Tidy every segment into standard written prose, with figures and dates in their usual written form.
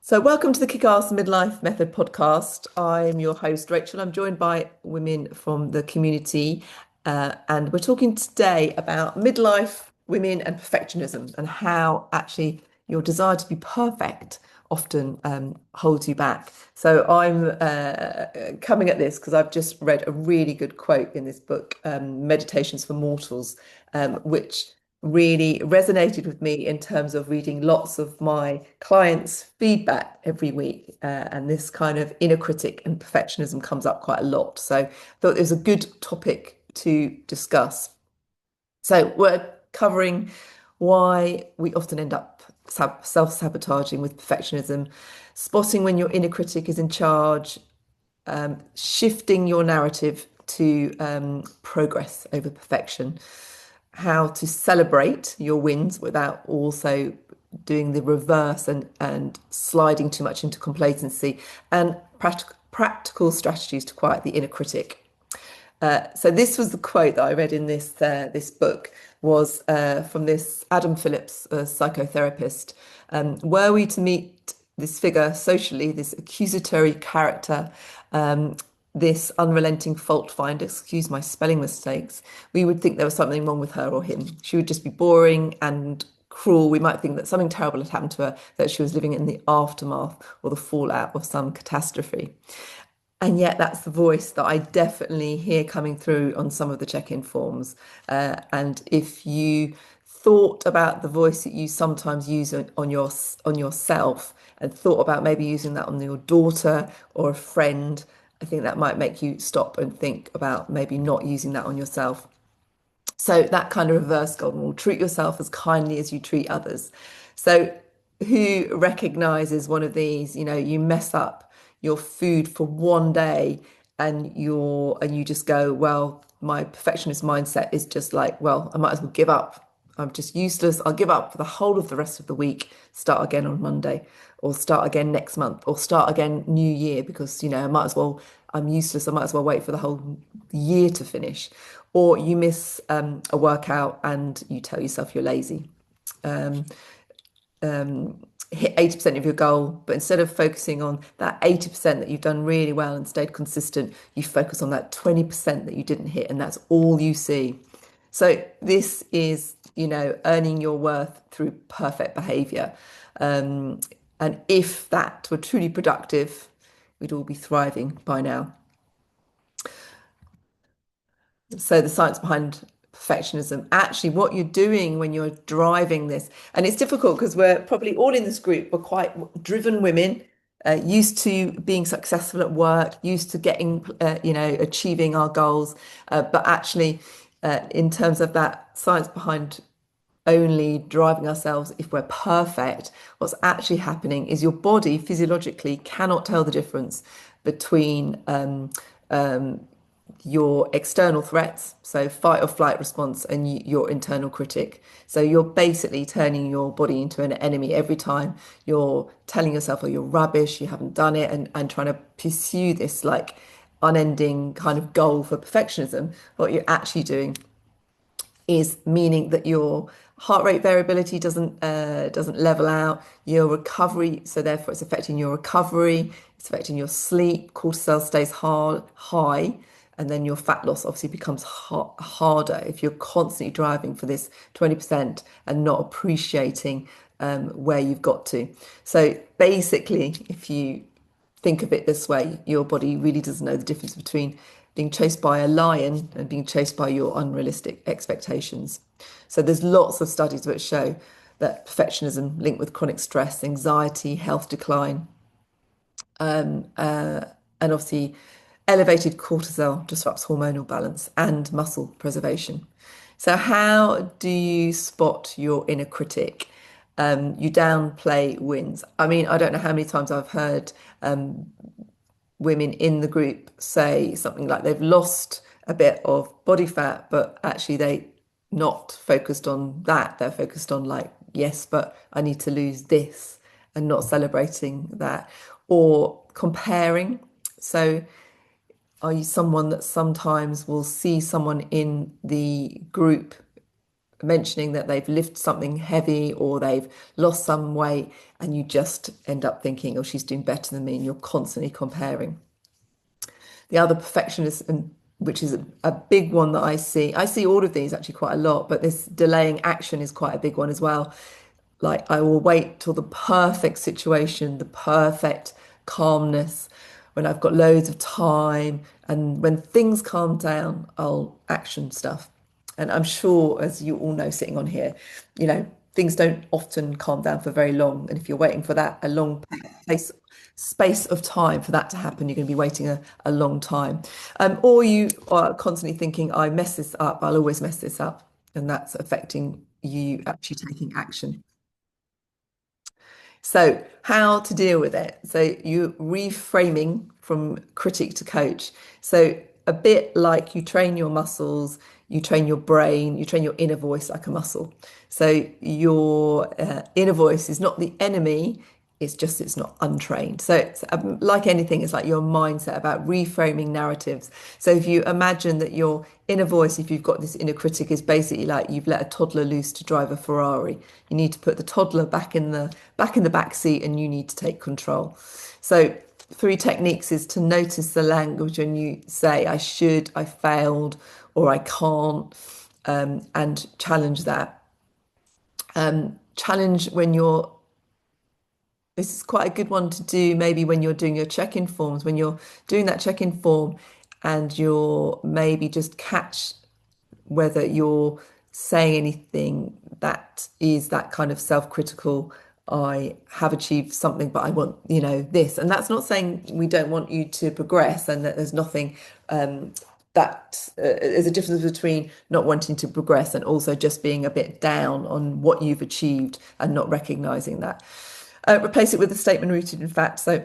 So, welcome to the Kickass Midlife Method podcast. I'm your host, Rachel. I'm joined by women from the community, and we're talking today about midlife women and perfectionism and how actually your desire to be perfect often holds you back. So, I'm coming at this because I've just read a really good quote in this book, Meditations for Mortals, which really resonated with me in terms of reading lots of my clients' feedback every week. And this kind of inner critic and perfectionism comes up quite a lot. So I thought it was a good topic to discuss. So we're covering why we often end up self-sabotaging with perfectionism, spotting when your inner critic is in charge, shifting your narrative to progress over perfection, how to celebrate your wins without also doing the reverse and sliding too much into complacency, and practical strategies to quiet the inner critic. So this was the quote that I read in this book was from this Adam Phillips, a psychotherapist. Were we to meet this figure socially, this accusatory character, this unrelenting fault finder, excuse my spelling mistakes, we would think there was something wrong with her or him. She would just be boring and cruel. We might think that something terrible had happened to her, that she was living in the aftermath or the fallout of some catastrophe. And yet, that's the voice that I definitely hear coming through on some of the check-in forms. And if you thought about the voice that you sometimes use on yourself, and thought about maybe using that on your daughter or a friend, I think that might make you stop and think about maybe not using that on yourself. So that kind of reverse golden rule: treat yourself as kindly as you treat others. So who recognizes one of these? You mess up your food for one day and you just go, well, my perfectionist mindset is just like, well, I might as well give up. I'm just useless. I'll give up for the whole of the rest of the week, start again on Monday, or start again next month, or start again New Year, because, I might as well, I'm useless. I might as well wait for the whole year to finish. Or you miss a workout and you tell yourself you're lazy. Hit 80% of your goal, but instead of focusing on that 80% that you've done really well and stayed consistent, you focus on that 20% that you didn't hit, and that's all you see. So this is, earning your worth through perfect behavior. And if that were truly productive, we'd all be thriving by now. So the science behind perfectionism, actually what you're doing when you're driving this, and it's difficult because we're probably all in this group, we're quite driven women, used to being successful at work, used to getting, achieving our goals. But actually, in terms of that science behind only driving ourselves if we're perfect, what's actually happening is your body physiologically cannot tell the difference between your external threats, so fight or flight response, and your internal critic. So you're basically turning your body into an enemy every time you're telling yourself, oh, you're rubbish, you haven't done it, and trying to pursue this like unending kind of goal for perfectionism. What you're actually doing is meaning that your heart rate variability doesn't level out, your recovery, so therefore it's affecting your recovery, it's affecting your sleep, cortisol stays high, and then your fat loss obviously becomes harder if you're constantly driving for this 20% and not appreciating where you've got to. So basically, if you think of it this way, your body really doesn't know the difference between being chased by a lion and being chased by your unrealistic expectations. So there's lots of studies which show that perfectionism linked with chronic stress, anxiety, health decline, and obviously elevated cortisol disrupts hormonal balance and muscle preservation. So how do you spot your inner critic? You downplay wins. I mean, I don't know how many times I've heard women in the group say something like they've lost a bit of body fat, but actually they not focused on that. They're focused on like, yes, but I need to lose this, and not celebrating that, or comparing. So are you someone that sometimes will see someone in the group mentioning that they've lifted something heavy or they've lost some weight, and you just end up thinking, oh, she's doing better than me, and you're constantly comparing. The other perfectionism, which is a big one that I see all of these actually quite a lot, but this delaying action is quite a big one as well. Like I will wait till the perfect situation, the perfect calmness, when I've got loads of time, and when things calm down, I'll action stuff. And I'm sure, as you all know, sitting on here, things don't often calm down for very long. And if you're waiting for that, a long space, space of time for that to happen, you're going to be waiting a long time. Or you are constantly thinking, I mess this up, I'll always mess this up. And that's affecting you actually taking action. So, how to deal with it? So, you reframing from critic to coach. So, a bit like you train your muscles, you train your brain, you train your inner voice like a muscle. So, your inner voice is not the enemy, it's just it's not untrained. So, it's like anything, it's like your mindset about reframing narratives. So, if you imagine that your inner voice, if you've got this inner critic, is basically like you've let a toddler loose to drive a Ferrari. You need to put the toddler back in the back seat, and you need to take control. So, three techniques is to notice the language when you say I should, I failed, or I can't, and challenge that. Challenge when you're this is quite a good one to do maybe when you're doing your check-in forms, when you're doing that check-in form and you're maybe just catch whether you're saying anything that is that kind of self-critical. I have achieved something, but I want, this. And that's not saying we don't want you to progress and that there's nothing that there's a difference between not wanting to progress and also just being a bit down on what you've achieved and not recognizing that. Replace it with a statement rooted in fact. So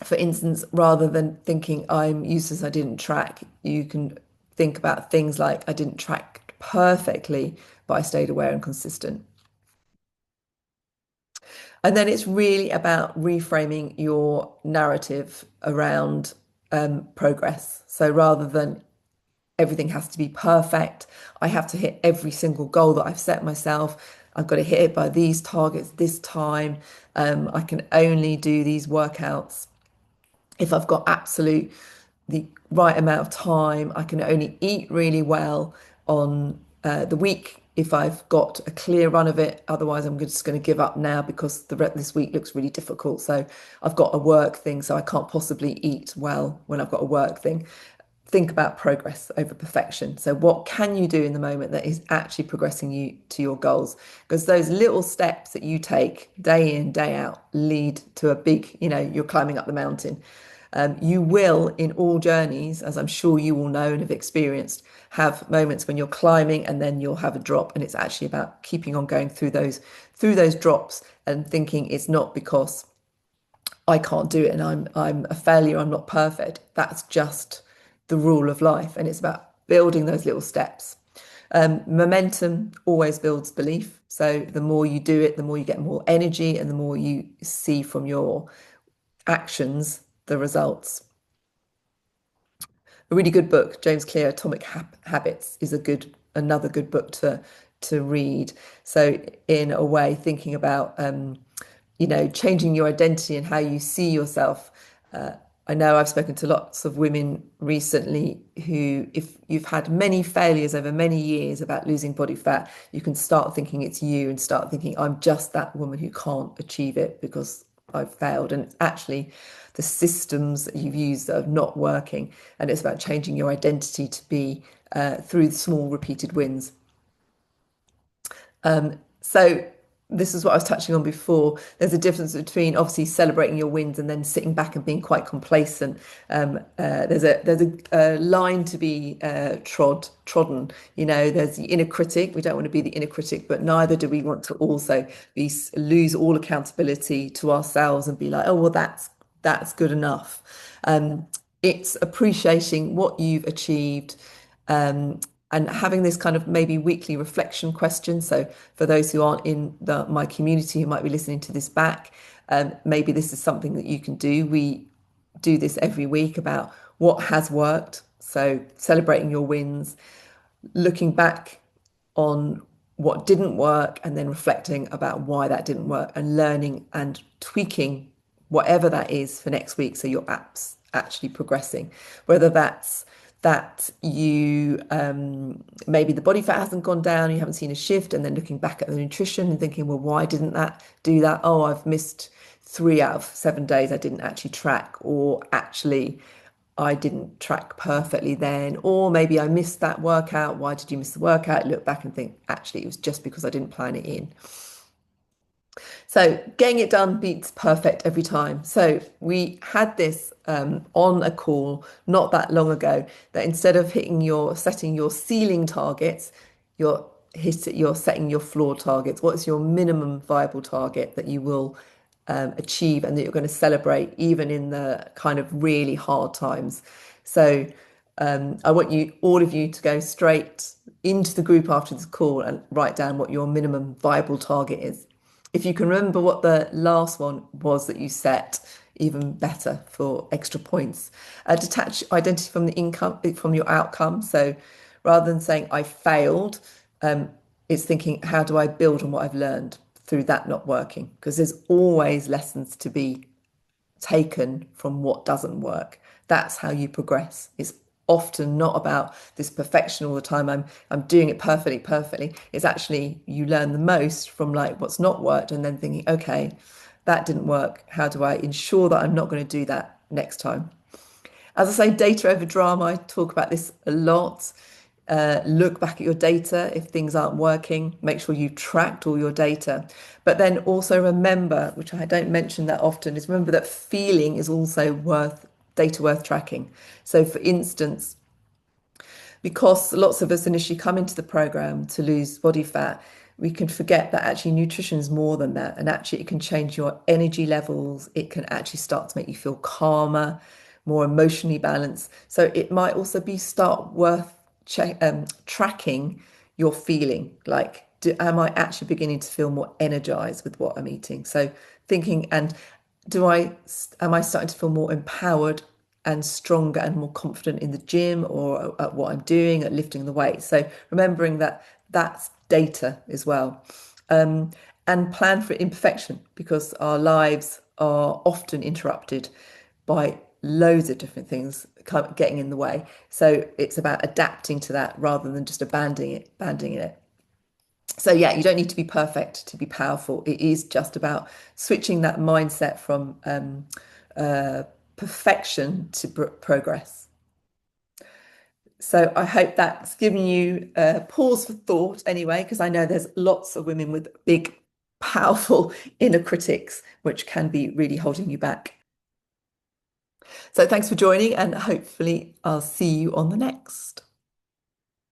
for instance, rather than thinking I'm useless, I didn't track, you can think about things like I didn't track perfectly, but I stayed aware and consistent. And then it's really about reframing your narrative around progress. So rather than everything has to be perfect, I have to hit every single goal that I've set myself. I've got to hit it by these targets this time. I can only do these workouts if I've got absolute the right amount of time. I can only eat really well on the week if I've got a clear run of it. Otherwise, I'm just going to give up now because this week looks really difficult. So I've got a work thing, so I can't possibly eat well when I've got a work thing. Think about progress over perfection. So, what can you do in the moment that is actually progressing you to your goals? Because those little steps that you take day in, day out lead to a big, you're climbing up the mountain. You will, in all journeys, as I'm sure you all know and have experienced, have moments when you're climbing and then you'll have a drop. And it's actually about keeping on going through those drops and thinking it's not because I can't do it and I'm a failure, I'm not perfect. That's just the rule of life. And it's about building those little steps. Momentum always builds belief. So the more you do it, the more you get more energy and the more you see from your actions the results. A really good book, James Clear, Atomic Habits, is another good book to read. So in a way, thinking about changing your identity and how you see yourself. I know I've spoken to lots of women recently who, if you've had many failures over many years about losing body fat, you can start thinking it's you and start thinking, I'm just that woman who can't achieve it because I've failed. And it's actually the systems that you've used that are not working. And it's about changing your identity to be through small repeated wins. So this is what I was touching on before. There's a difference between obviously celebrating your wins and then sitting back and being quite complacent. There's a line to be trodden. There's the inner critic. We don't want to be the inner critic, but neither do we want to also lose all accountability to ourselves and be like, oh well, that's good enough. It's appreciating what you've achieved, um, and having this kind of maybe weekly reflection question. So for those who aren't in my community who might be listening to this back, maybe this is something that you can do. We do this every week about what has worked. So celebrating your wins, looking back on what didn't work and then reflecting about why that didn't work and learning and tweaking whatever that is for next week so your app's actually progressing. Whether that's that you maybe the body fat hasn't gone down, you haven't seen a shift, and then looking back at the nutrition and thinking, well, why didn't that do that? Oh, I've missed 3 out of 7 days I didn't actually track, or actually I didn't track perfectly then, or maybe I missed that workout. Why did you miss the workout? Look back and think, actually, it was just because I didn't plan it in. So getting it done beats perfect every time. So we had this on a call not that long ago, that instead of setting your ceiling targets, you're setting your floor targets. What's your minimum viable target that you will achieve and that you're going to celebrate even in the kind of really hard times? So I want all of you to go straight into the group after this call and write down what your minimum viable target is. If you can remember what the last one was that you set, even better for extra points. Detach identity from the income, from your outcome. So rather than saying I failed, it's thinking, how do I build on what I've learned through that not working? Because there's always lessons to be taken from what doesn't work. That's how you progress. It's often not about this perfection all the time. I'm doing it perfectly. It's actually you learn the most from like what's not worked and then thinking, okay, that didn't work. How do I ensure that I'm not going to do that next time? As I say, data over drama, I talk about this a lot. Look back at your data if things aren't working. Make sure you've tracked all your data. But then also remember, which I don't mention that often, is remember that feeling is also worth tracking. So for instance, because lots of us initially come into the program to lose body fat, we can forget that actually nutrition is more than that. And actually, it can change your energy levels. It can actually start to make you feel calmer, more emotionally balanced. So it might also be start worth tracking your feeling. Like, am I actually beginning to feel more energized with what I'm eating? So thinking, and am I starting to feel more empowered and stronger and more confident in the gym or at what I'm doing, at lifting the weight? So remembering that that's data as well. And plan for imperfection, because our lives are often interrupted by loads of different things getting in the way. So it's about adapting to that rather than just abandoning it. So yeah, you don't need to be perfect to be powerful. It is just about switching that mindset from perfection to progress. So I hope that's given you a pause for thought anyway, because I know there's lots of women with big, powerful inner critics, which can be really holding you back. So thanks for joining, and hopefully I'll see you on the next.